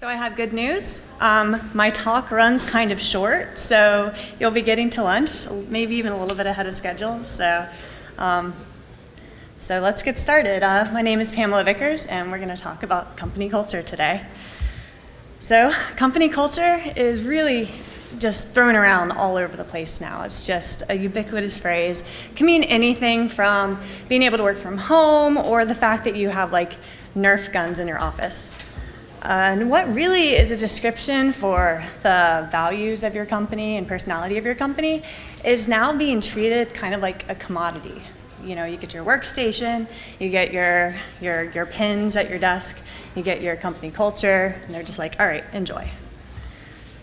So I have good news. My talk runs kind of short, so you'll be getting to lunch, maybe even a little bit ahead of schedule. So let's get started. My name is Pamela Vickers, and we're going to talk about company culture today. So company culture is really just thrown around all over the place now. It's just a ubiquitous phrase. It can mean anything from being able to work from home or the fact that you have like Nerf guns in your office. And what really is a description for the values of your company and personality of your company is now being treated kind of like a commodity. You know, you get your workstation, you get your pins at your desk, you get your company culture, and they're just like, all right, enjoy.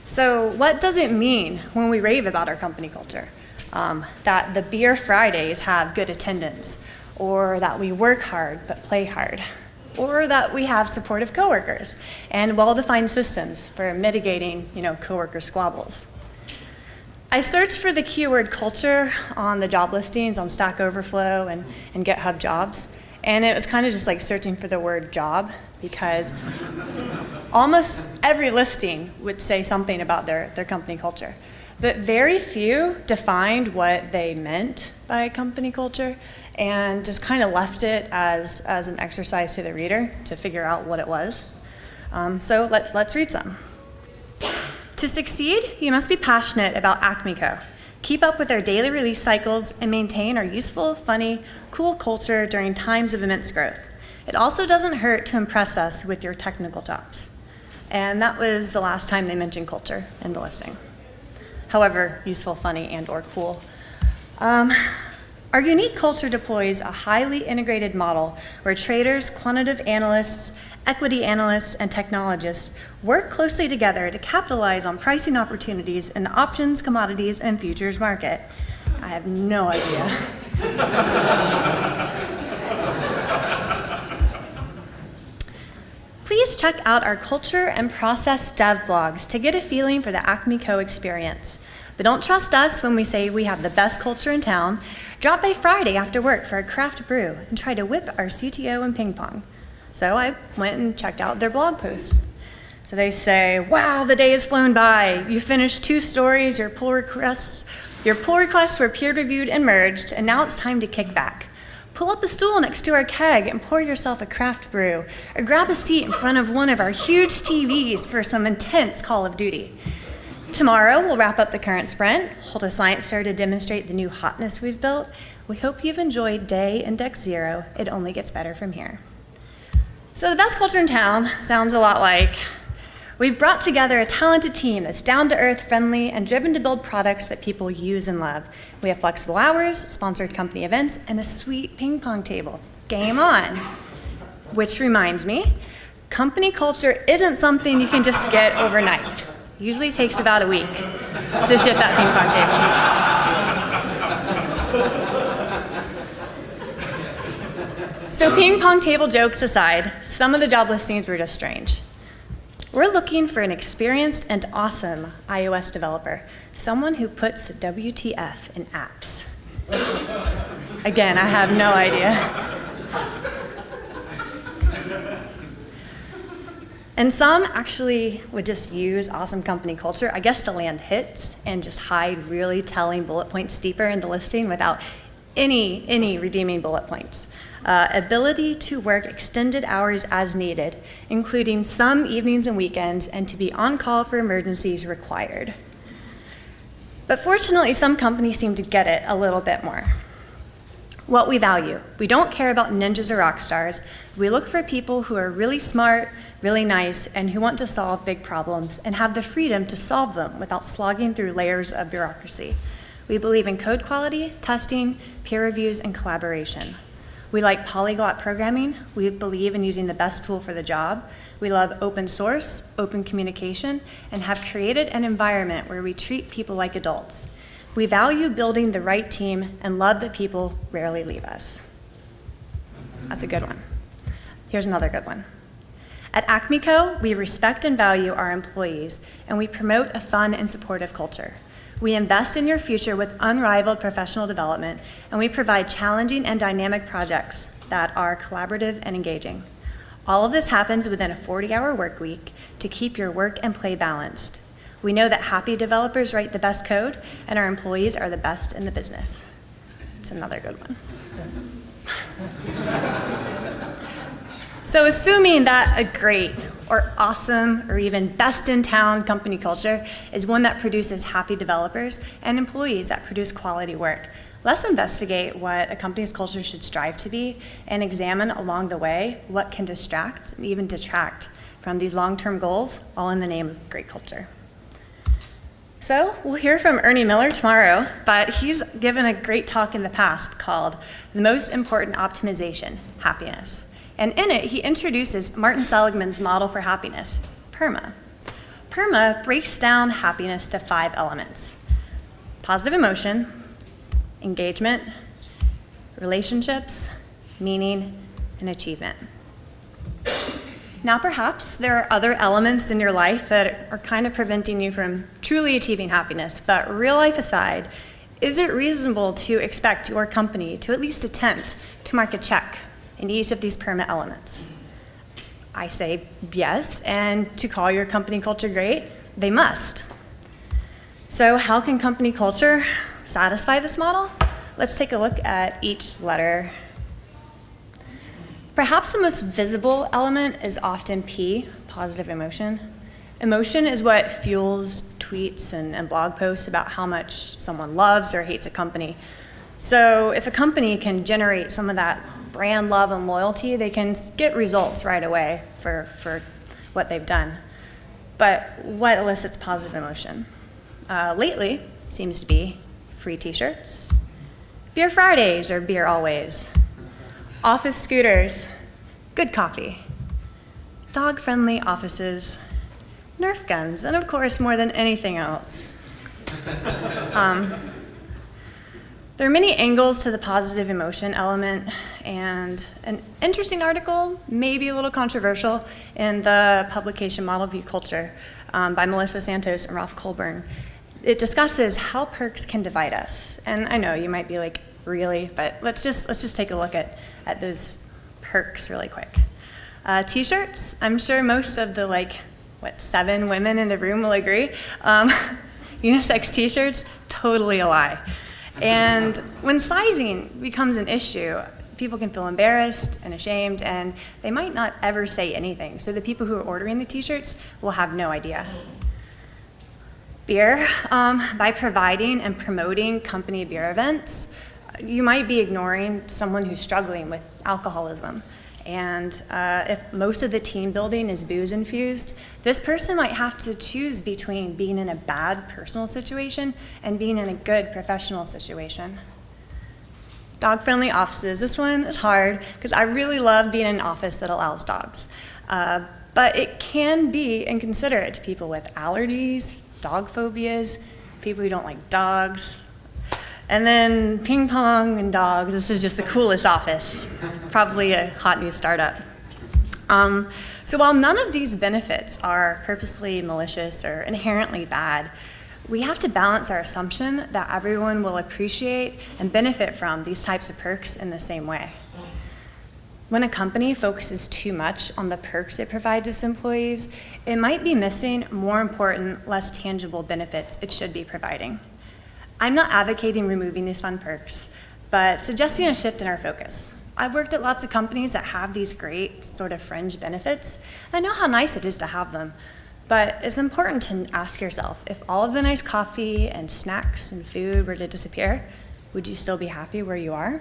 So what does it mean when we rave about our company culture? That the beer Fridays have good attendance, or that we work hard but play hard, or that we have supportive coworkers and well-defined systems for mitigating, coworker squabbles. I searched for the keyword culture on the job listings on Stack Overflow and GitHub Jobs, and it was kind of just like searching for the word job, because almost every listing would say something about their company culture. But very few defined what they meant by company culture and just kind of left it as an exercise to the reader to figure out what it was. So let's read some. To succeed, you must be passionate about Acme Co. Keep up with our daily release cycles and maintain our useful, funny, cool culture during times of immense growth. It also doesn't hurt to impress us with your technical jobs. And that was the last time they mentioned culture in the listing. However, useful, funny, and or cool. Our unique culture deploys a highly integrated model where traders, quantitative analysts, equity analysts, and technologists work closely together to capitalize on pricing opportunities in the options, commodities, and futures market. I have no idea. Please check out our culture and process dev blogs to get a feeling for the Acme Co experience. But don't trust us when we say we have the best culture in town. Drop by Friday after work for a craft brew and try to whip our CTO in ping pong. So I went and checked out their blog posts. So they say, wow, the day has flown by. You finished 2 stories, your pull requests were peer reviewed and merged, and now it's time to kick back. Pull up a stool next to our keg and pour yourself a craft brew, or grab a seat in front of one of our huge TVs for some intense Call of Duty. Tomorrow, we'll wrap up the current sprint, hold a science fair to demonstrate the new hotness we've built. We hope you've enjoyed day index 0. It only gets better from here. So the best culture in town sounds a lot like, we've brought together a talented team that's down-to-earth, friendly, and driven to build products that people use and love. We have flexible hours, sponsored company events, and a sweet ping pong table. Game on. Which reminds me, company culture isn't something you can just get overnight. Usually takes about a week to ship that ping pong table. So ping pong table jokes aside, some of the job listings were just strange. We're looking for an experienced and awesome iOS developer, someone who puts WTF in apps. Again, I have no idea. And some actually would just use awesome company culture, I guess, to land hits and just hide really telling bullet points deeper in the listing without any redeeming bullet points. Ability to work extended hours as needed, including some evenings and weekends, and to be on call for emergencies required. But fortunately, some companies seem to get it a little bit more. What we value. We don't care about ninjas or rock stars. We look for people who are really smart, really nice, and who want to solve big problems and have the freedom to solve them without slogging through layers of bureaucracy. We believe in code quality, testing, peer reviews, and collaboration. We like polyglot programming. We believe in using the best tool for the job. We love open source, open communication, and have created an environment where we treat people like adults. We value building the right team and love that people rarely leave us. That's a good one. Here's another good one. At Acme Co., we respect and value our employees, and we promote a fun and supportive culture. We invest in your future with unrivaled professional development, and we provide challenging and dynamic projects that are collaborative and engaging. All of this happens within a 40-hour work week to keep your work and play balanced. We know that happy developers write the best code, and our employees are the best in the business. It's another good one. So assuming that a great or awesome or even best in town company culture is one that produces happy developers and employees that produce quality work, let's investigate what a company's culture should strive to be and examine along the way what can distract and even detract from these long-term goals, all in the name of great culture. So we'll hear from Ernie Miller tomorrow, but he's given a great talk in the past called The Most Important Optimization, Happiness. And in it, he introduces Martin Seligman's model for happiness, PERMA. PERMA breaks down happiness to 5 elements: positive emotion, engagement, relationships, meaning, and achievement. Now, perhaps there are other elements in your life that are kind of preventing you from truly achieving happiness, but real life aside, is it reasonable to expect your company to at least attempt to mark a check in each of these PERMA elements? I say yes, and to call your company culture great, they must. So how can company culture satisfy this model? Let's take a look at each letter. Perhaps the most visible element is often P, positive emotion. Emotion is what fuels tweets and blog posts about how much someone loves or hates a company. So if a company can generate some of that brand love and loyalty, they can get results right away for what they've done. But what elicits positive emotion? Lately, seems to be free t-shirts, beer Fridays or beer always, office scooters, good coffee, dog-friendly offices, Nerf guns, and of course, more than anything else. There are many angles to the positive emotion element, and an interesting article, maybe a little controversial, in the publication Model View Culture by Melissa Santos and Ralph Colburn. It discusses how perks can divide us. And I know you might be like, really? But let's just take a look at those perks really quick. T-shirts, I'm sure most of the 7 women in the room will agree. Unisex t-shirts, totally a lie. And when sizing becomes an issue, people can feel embarrassed and ashamed, and they might not ever say anything. So the people who are ordering the t-shirts will have no idea. Beer, by providing and promoting company beer events, you might be ignoring someone who's struggling with alcoholism. And if most of the team building is booze infused, this person might have to choose between being in a bad personal situation and being in a good professional situation. Dog-friendly offices. This one is hard because I really love being in an office that allows dogs. But it can be inconsiderate to people with allergies, dog phobias, people who don't like dogs. And then ping pong and dogs. This is just the coolest office. Probably a hot new startup. So while none of these benefits are purposely malicious or inherently bad, we have to balance our assumption that everyone will appreciate and benefit from these types of perks in the same way. When a company focuses too much on the perks it provides its employees, it might be missing more important, less tangible benefits it should be providing. I'm not advocating removing these fun perks, but suggesting a shift in our focus. I've worked at lots of companies that have these great sort of fringe benefits. I know how nice it is to have them, but it's important to ask yourself, if all of the nice coffee and snacks and food were to disappear, would you still be happy where you are?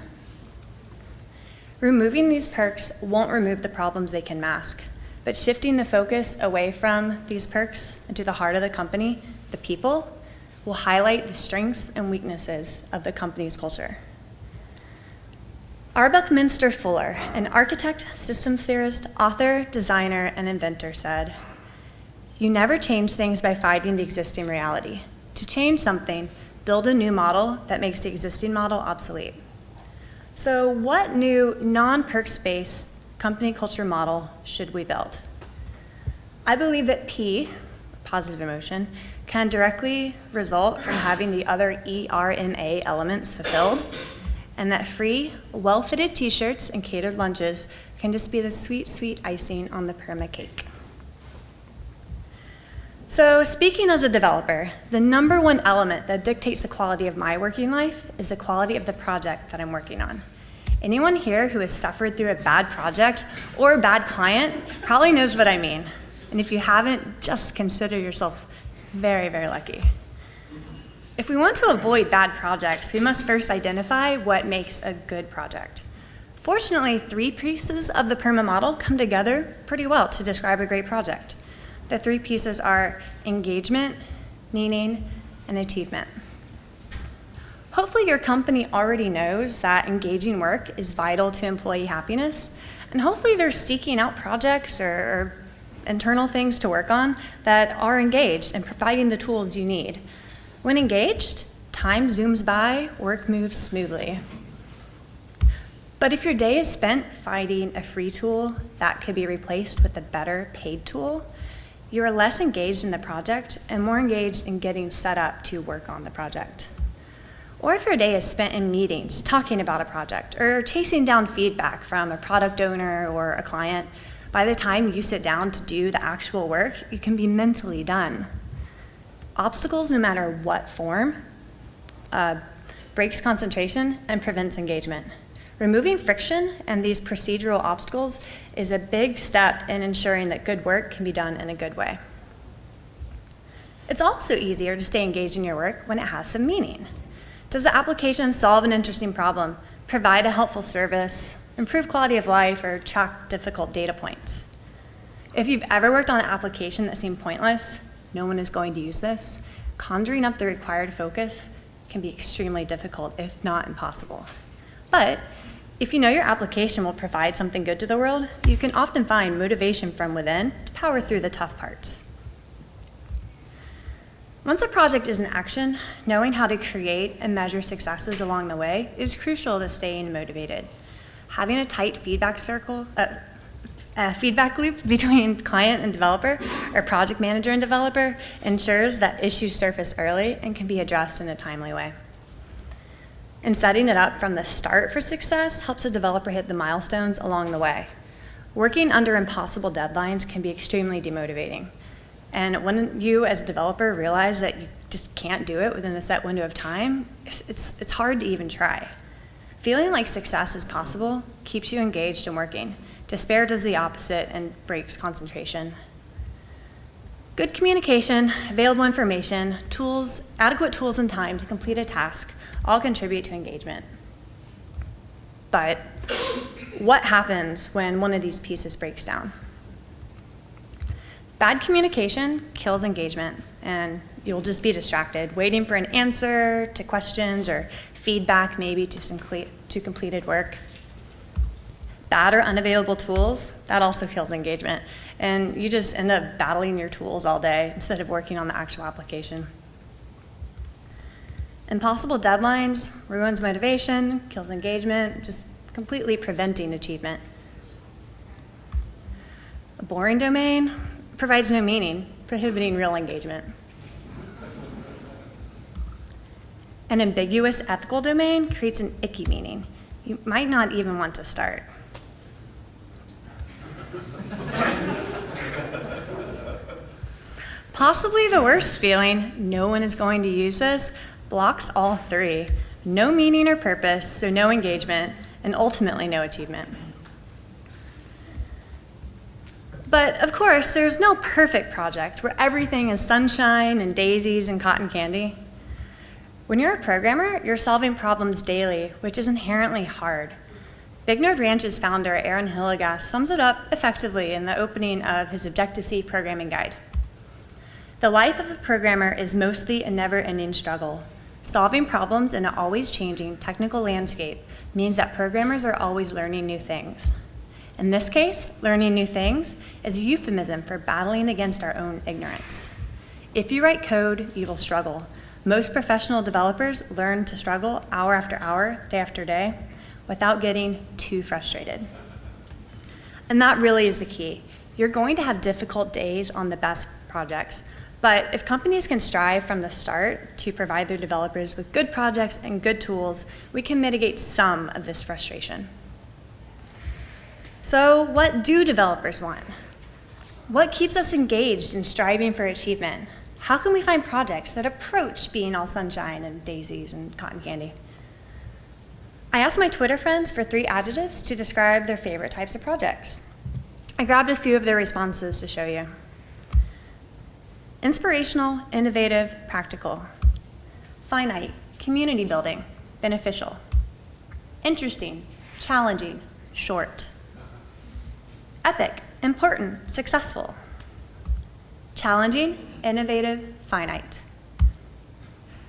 Removing these perks won't remove the problems they can mask, but shifting the focus away from these perks into the heart of the company, the people, will highlight the strengths and weaknesses of the company's culture. R. Buckminster Fuller, an architect, systems theorist, author, designer, and inventor, said, "You never change things by fighting the existing reality. To change something, build a new model that makes the existing model obsolete." So what new non-perks-based company culture model should we build? I believe that P, positive emotion, can directly result from having the other ERMA elements fulfilled. and that free, well-fitted t-shirts and catered lunches can just be the sweet, sweet icing on the perma cake. So speaking as a developer, the number one element that dictates the quality of my working life is the quality of the project that I'm working on. Anyone here who has suffered through a bad project or a bad client probably knows what I mean. And if you haven't, just consider yourself very, very lucky. If we want to avoid bad projects, we must first identify what makes a good project. Fortunately, 3 pieces of the PERMA model come together pretty well to describe a great project. The 3 pieces are engagement, meaning, and achievement. Hopefully your company already knows that engaging work is vital to employee happiness, and hopefully they're seeking out projects or internal things to work on that are engaged and providing the tools you need. When engaged, time zooms by, work moves smoothly. But if your day is spent finding a free tool that could be replaced with a better paid tool, you are less engaged in the project and more engaged in getting set up to work on the project. Or if your day is spent in meetings talking about a project or chasing down feedback from a product owner or a client, by the time you sit down to do the actual work, you can be mentally done. Obstacles, no matter what form, breaks concentration and prevents engagement. Removing friction and these procedural obstacles is a big step in ensuring that good work can be done in a good way. It's also easier to stay engaged in your work when it has some meaning. Does the application solve an interesting problem, provide a helpful service, improve quality of life, or track difficult data points? If you've ever worked on an application that seemed pointless, no one is going to use this, conjuring up the required focus can be extremely difficult, if not impossible. But if you know your application will provide something good to the world, you can often find motivation from within to power through the tough parts. Once a project is in action, knowing how to create and measure successes along the way is crucial to staying motivated. Having a tight feedback loop between client and developer, or project manager and developer, ensures that issues surface early and can be addressed in a timely way. And setting it up from the start for success helps a developer hit the milestones along the way. Working under impossible deadlines can be extremely demotivating. And when you, as a developer, realize that you just can't do it within the set window of time, it's hard to even try. Feeling like success is possible keeps you engaged and working. Despair does the opposite and breaks concentration. Good communication, available information, tools, adequate tools and time to complete a task all contribute to engagement. But what happens when one of these pieces breaks down? Bad communication kills engagement, and you'll just be distracted, waiting for an answer to questions or feedback maybe to completed work. Bad or unavailable tools, that also kills engagement, and you just end up battling your tools all day instead of working on the actual application. Impossible deadlines ruins motivation, kills engagement, just completely preventing achievement. A boring domain provides no meaning, prohibiting real engagement. An ambiguous ethical domain creates an icky meaning. You might not even want to start. Possibly the worst feeling, no one is going to use this, blocks all 3. No meaning or purpose, so no engagement, and ultimately no achievement. But of course, there's no perfect project where everything is sunshine and daisies and cotton candy. When you're a programmer, you're solving problems daily, which is inherently hard. Big Nerd Ranch's founder, Aaron Hilligas, sums it up effectively in the opening of his Objective-C programming guide. The life of a programmer is mostly a never-ending struggle. Solving problems in an always-changing technical landscape means that programmers are always learning new things. In this case, learning new things is a euphemism for battling against our own ignorance. If you write code, you will struggle. Most professional developers learn to struggle hour after hour, day after day, without getting too frustrated. And that really is the key. You're going to have difficult days on the best projects, But if companies can strive from the start to provide their developers with good projects and good tools, we can mitigate some of this frustration. So what do developers want? What keeps us engaged in striving for achievement? How can we find projects that approach being all sunshine and daisies and cotton candy? I asked my Twitter friends for 3 adjectives to describe their favorite types of projects. I grabbed a few of their responses to show you. Inspirational, innovative, practical. Finite, community building, beneficial. Interesting, challenging, short. Epic, important, successful. Challenging, innovative, finite.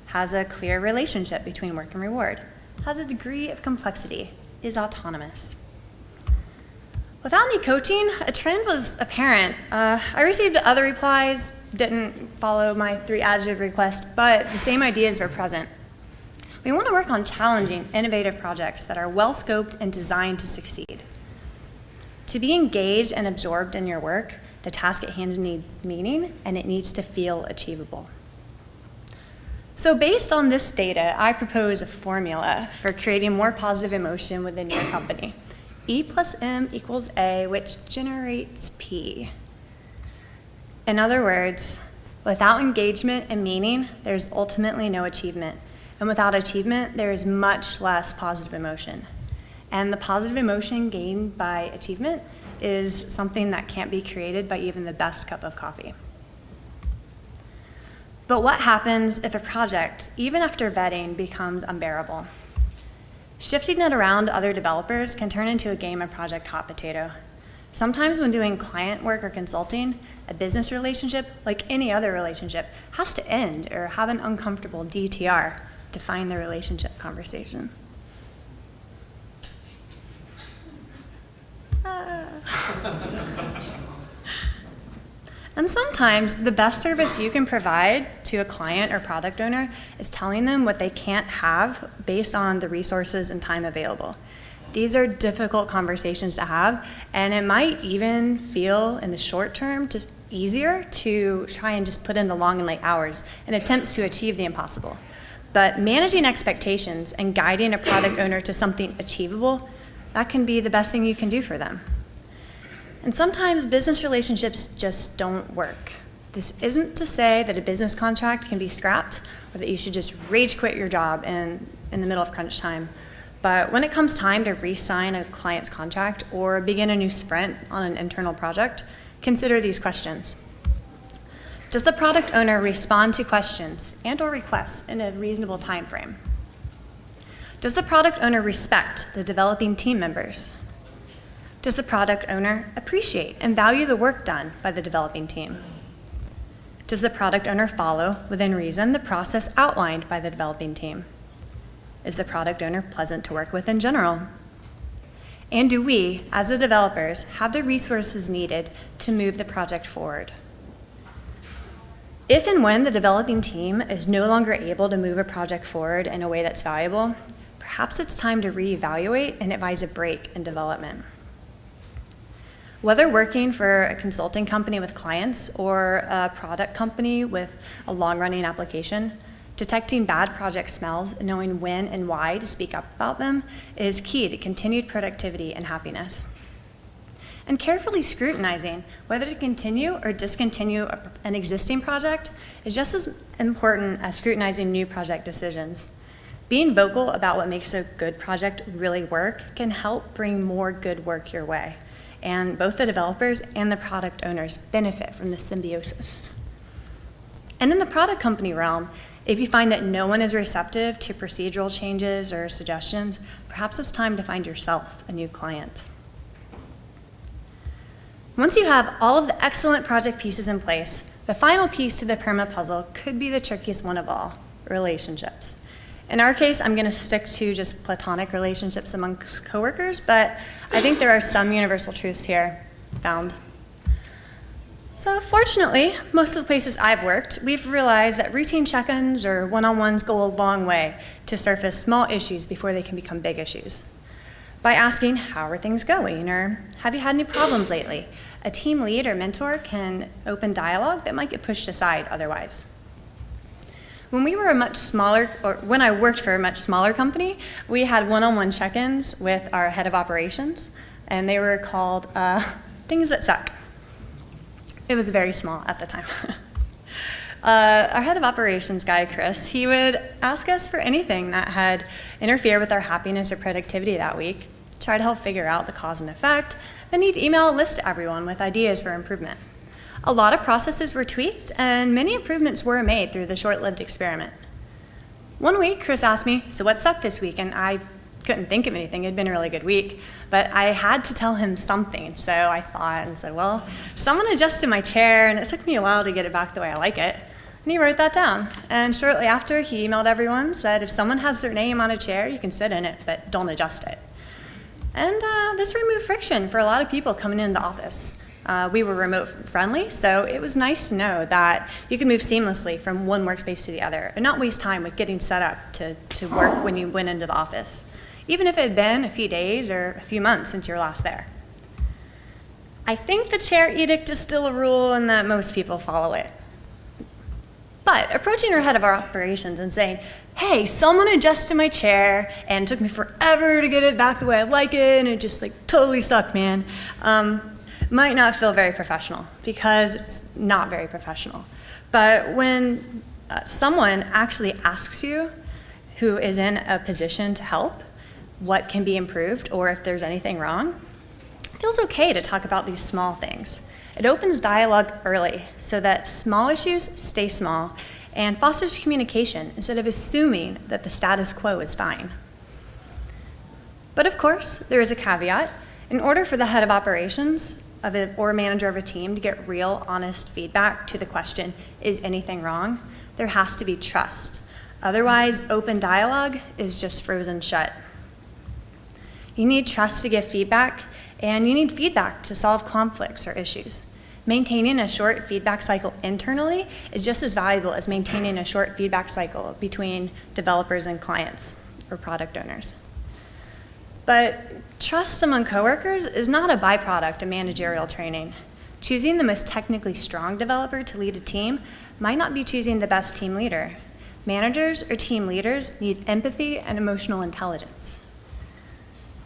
Has a clear relationship between work and reward. Has a degree of complexity. Is autonomous. Without any coaching, a trend was apparent. I received other replies, didn't follow my 3 adjective request, but the same ideas were present. We want to work on challenging, innovative projects that are well scoped and designed to succeed. To be engaged and absorbed in your work, the task at hand needs meaning and it needs to feel achievable. So based on this data, I propose a formula for creating more positive emotion within your company. E plus M equals A, which generates P. In other words, without engagement and meaning, there's ultimately no achievement. And without achievement, there is much less positive emotion. And the positive emotion gained by achievement is something that can't be created by even the best cup of coffee. But what happens if a project, even after vetting, becomes unbearable? Shifting it around to other developers can turn into a game of Project Hot Potato. Sometimes when doing client work or consulting, a business relationship, like any other relationship, has to end or have an uncomfortable DTR, define the relationship conversation. And sometimes the best service you can provide to a client or product owner is telling them what they can't have based on the resources and time available. These are difficult conversations to have, and it might even feel in the short term easier to try and just put in the long and late hours in attempts to achieve the impossible. But managing expectations and guiding a product owner to something achievable, that can be the best thing you can do for them. And sometimes business relationships just don't work. This isn't to say that a business contract can be scrapped or that you should just rage quit your job in the middle of crunch time. But when it comes time to re-sign a client's contract or begin a new sprint on an internal project, consider these questions. Does the product owner respond to questions and or requests in a reasonable time frame? Does the product owner respect the developing team members? Does the product owner appreciate and value the work done by the developing team? Does the product owner follow, within reason, the process outlined by the developing team? Is the product owner pleasant to work with in general? And do we, as the developers, have the resources needed to move the project forward? If and when the developing team is no longer able to move a project forward in a way that's valuable, perhaps it's time to reevaluate and advise a break in development. Whether working for a consulting company with clients or a product company with a long-running application, detecting bad project smells and knowing when and why to speak up about them is key to continued productivity and happiness. And carefully scrutinizing whether to continue or discontinue an existing project is just as important as scrutinizing new project decisions. Being vocal about what makes a good project really work can help bring more good work your way. And both the developers and the product owners benefit from this symbiosis. And in the product company realm, if you find that no one is receptive to procedural changes or suggestions, perhaps it's time to find yourself a new client. Once you have all of the excellent project pieces in place, the final piece to the perma puzzle could be the trickiest one of all, relationships. In our case, I'm going to stick to just platonic relationships amongst coworkers, but I think there are some universal truths here found. So fortunately, most of the places I've worked, we've realized that routine check-ins or one-on-ones go a long way to surface small issues before they can become big issues. by asking, how are things going? Or have you had any problems lately? A team lead or mentor can open dialogue that might get pushed aside otherwise. When we were a much smaller, or when I worked for a much smaller company, we had one-on-one check-ins with our head of operations, and they were called things that suck. It was very small at the time. Our head of operations guy, Chris, he would ask us for anything that had interfered with our happiness or productivity that week, try to help figure out the cause and effect, then he'd email a list to everyone with ideas for improvement. A lot of processes were tweaked, and many improvements were made through the short-lived experiment. One week, Chris asked me, so what sucked this week? And I couldn't think of anything. It had been a really good week, but I had to tell him something. So I thought and said, well, someone adjusted my chair, and it took me a while to get it back the way I like it. And he wrote that down. And shortly after, he emailed everyone, said, if someone has their name on a chair, you can sit in it, but don't adjust it. And this removed friction for a lot of people coming into the office. We were remote friendly, so it was nice to know that you could move seamlessly from one workspace to the other and not waste time with getting set up to work when you went into the office, even if it had been a few days or a few months since you were last there. I think the chair edict is still a rule and that most people follow it. But approaching your head of our operations and saying, hey, someone adjusted my chair and it took me forever to get it back the way I like it and it just totally sucked, man, might not feel very professional because it's not very professional. But when someone actually asks you who is in a position to help what can be improved or if there's anything wrong, it feels okay to talk about these small things. It opens dialogue early so that small issues stay small and fosters communication instead of assuming that the status quo is fine. But of course, there is a caveat. In order for the head of operations or manager of a team to get real, honest feedback to the question, is anything wrong, there has to be trust. Otherwise, open dialogue is just frozen shut. You need trust to give feedback, and you need feedback to solve conflicts or issues. Maintaining a short feedback cycle internally is just as valuable as maintaining a short feedback cycle between developers and clients or product owners. But trust among coworkers is not a byproduct of managerial training. Choosing the most technically strong developer to lead a team might not be choosing the best team leader. Managers or team leaders need empathy and emotional intelligence.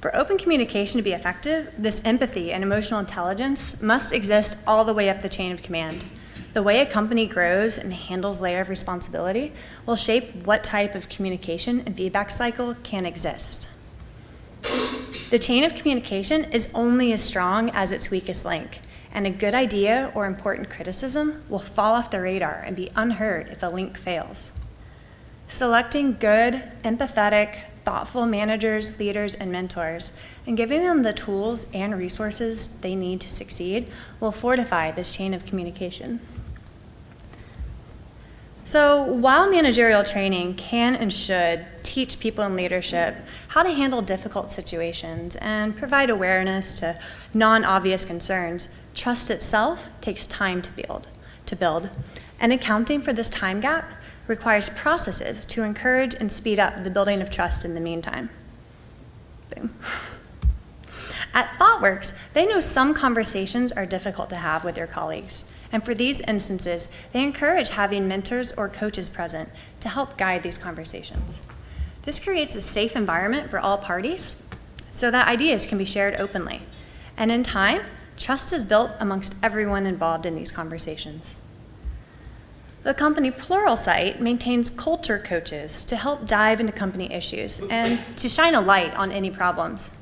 For open communication to be effective, this empathy and emotional intelligence must exist all the way up the chain of command. The way a company grows and handles layer of responsibility will shape what type of communication and feedback cycle can exist. The chain of communication is only as strong as its weakest link, and a good idea or important criticism will fall off the radar and be unheard if the link fails. Selecting good, empathetic, thoughtful managers, leaders, and mentors, and giving them the tools and resources they need to succeed will fortify this chain of communication. So while managerial training can and should teach people in leadership how to handle difficult situations and provide awareness to non-obvious concerns, trust itself takes time to build. And accounting for this time gap requires processes to encourage and speed up the building of trust in the meantime. Boom. At ThoughtWorks, they know some conversations are difficult to have with your colleagues, and for these instances, they encourage having mentors or coaches present to help guide these conversations. This creates a safe environment for all parties so that ideas can be shared openly. And in time, trust is built amongst everyone involved in these conversations. The company Pluralsight maintains culture coaches to help dive into company issues and to shine a light on any problems.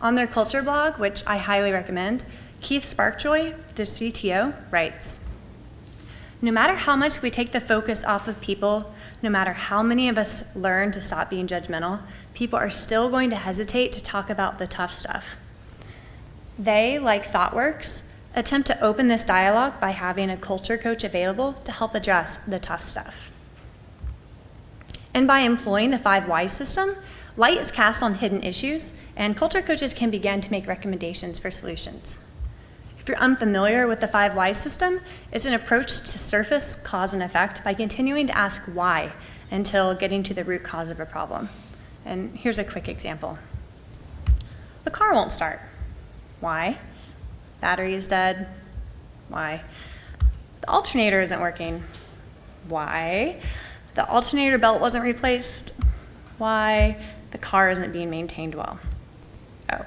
On their culture blog, which I highly recommend, Keith Sparkjoy, the CTO, writes, "No matter how much we take the focus off of people, no matter how many of us learn to stop being judgmental, people are still going to hesitate to talk about the tough stuff. They, like ThoughtWorks, attempt to open this dialogue by having a culture coach available to help address the tough stuff. And by employing the 5 whys system, light is cast on hidden issues, and culture coaches can begin to make recommendations for solutions. If you're unfamiliar with the 5 whys system, it's an approach to surface cause and effect by continuing to ask why until getting to the root cause of a problem. And here's a quick example. The car won't start. Why? Battery is dead. Why? The alternator isn't working. Why? The alternator belt wasn't replaced. Why? The car isn't being maintained well. Oh.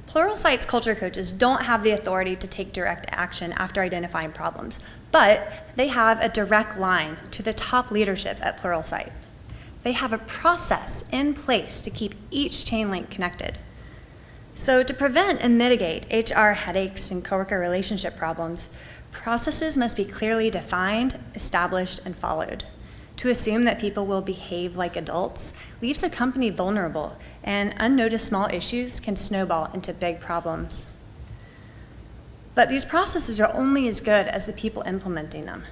Pluralsight's culture coaches don't have the authority to take direct action after identifying problems, but they have a direct line to the top leadership at Pluralsight. They have a process in place to keep each chain link connected. So to prevent and mitigate HR headaches and coworker relationship problems, processes must be clearly defined, established, and followed. To assume that people will behave like adults leaves a company vulnerable, and unnoticed small issues can snowball into big problems. But these processes are only as good as the people implementing them.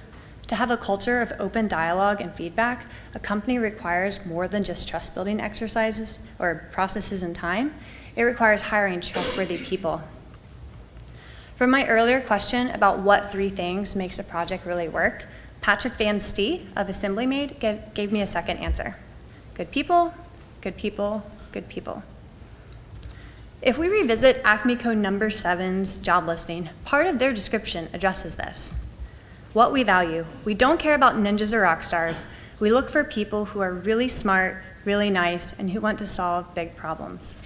To have a culture of open dialogue and feedback, a company requires more than just trust-building exercises or processes and time. It requires hiring trustworthy people. From my earlier question about what 3 things makes a project really work, Patrick Van Stee of Assembly Made gave me a second answer. Good people, good people, good people. If we revisit Acme Code number 7's job listing, part of their description addresses this. What we value. We don't care about ninjas or rock stars. We look for people who are really smart, really nice, and who want to solve big problems.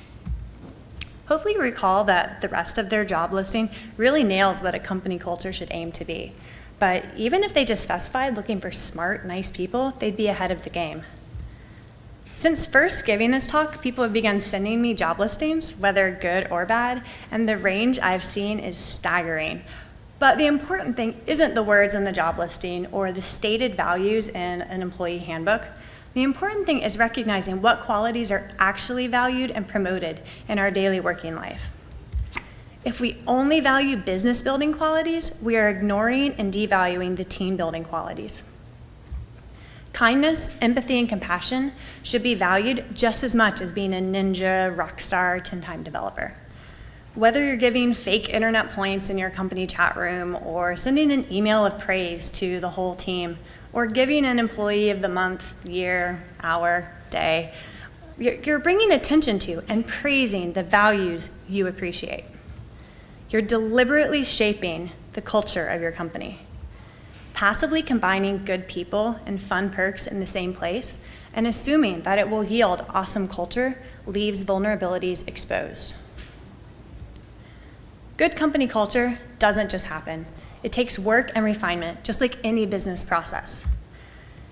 Hopefully you recall that the rest of their job listing really nails what a company culture should aim to be. But even if they just specified looking for smart, nice people, they'd be ahead of the game. Since first giving this talk, people have begun sending me job listings, whether good or bad, and the range I've seen is staggering. But the important thing isn't the words in the job listing or the stated values in an employee handbook. The important thing is recognizing what qualities are actually valued and promoted in our daily working life. If we only value business building qualities, we are ignoring and devaluing the team building qualities. Kindness, empathy, and compassion should be valued just as much as being a ninja, rock star, 10-time developer. Whether you're giving fake internet points in your company chat room, or sending an email of praise to the whole team, or giving an employee of the month, year, hour, day, you're bringing attention to and praising the values you appreciate. You're deliberately shaping the culture of your company. Passively combining good people and fun perks in the same place and assuming that it will yield awesome culture leaves vulnerabilities exposed. Good company culture doesn't just happen. It takes work and refinement, just like any business process.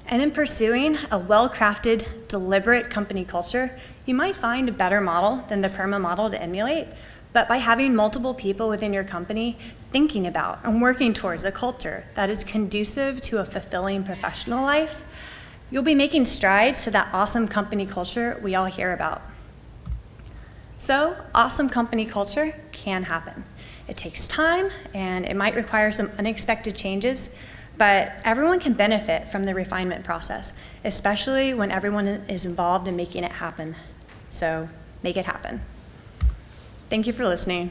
And in pursuing a well-crafted, deliberate company culture, you might find a better model than the PERMA model to emulate, but by having multiple people within your company thinking about and working towards a culture that is conducive to a fulfilling professional life, you'll be making strides to that awesome company culture we all hear about. So, awesome company culture can happen. It takes time, and it might require some unexpected changes, but everyone can benefit from the refinement process, especially when everyone is involved in making it happen. So, make it happen. Thank you for listening.